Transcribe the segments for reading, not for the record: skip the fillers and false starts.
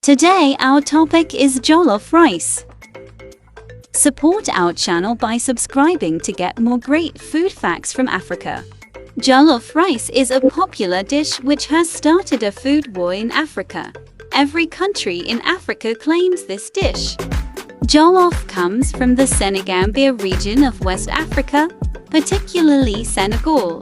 Today our topic is jollof rice. Support our channel by subscribing to get more great food facts from Africa. Jollof rice is a popular dish which has started a food war in Africa. Every country in Africa claims this dish. Jollof comes from the Senegambia region of West Africa, particularly Senegal.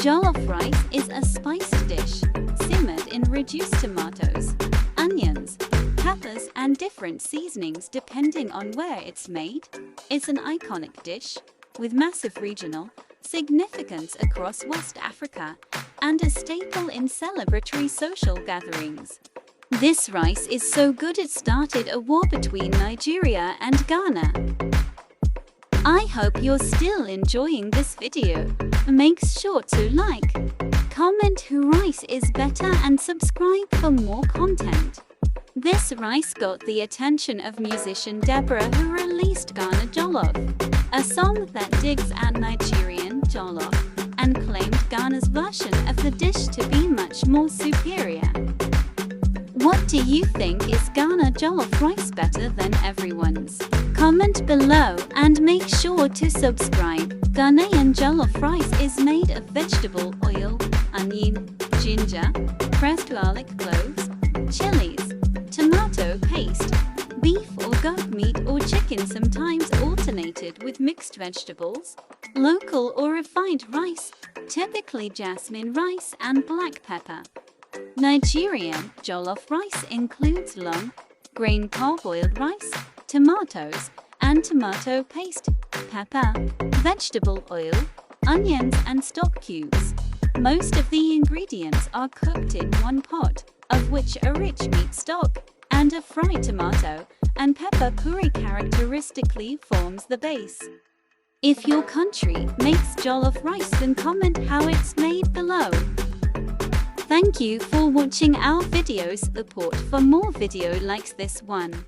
Jollof rice is a spiced dish, simmered in reduced tomatoes, onions, peppers and different seasonings depending on where it's made. It's an iconic dish with massive regional significance across West Africa and a staple in celebratory social gatherings. This rice is so good it started a war between Nigeria and Ghana. I hope you're still enjoying this video. Make sure to like, comment who rice is better and subscribe for more content. This rice got the attention of musician Deborah, who released Ghana Jollof, a song that digs at Nigerian Jollof and claimed Ghana's version of the dish to be much more superior. What do you think? Is Ghana Jollof rice better than everyone's? Comment below and make sure to subscribe. Ghanaian jollof rice is made of vegetable oil, onion, ginger, pressed garlic cloves, chilies, tomato paste, beef or goat meat or chicken, sometimes alternated with mixed vegetables, local or refined rice, typically jasmine rice and black pepper. Nigerian jollof rice includes long, grain parboiled rice, tomatoes and tomato paste, pepper, vegetable oil, onions and stock cubes. Most of the ingredients are cooked in one pot, of which a rich meat stock and a fried tomato and pepper puree characteristically forms the base. If your country makes jollof rice, then comment how it's made below. Thank you for watching our videos. Support for more video like this one.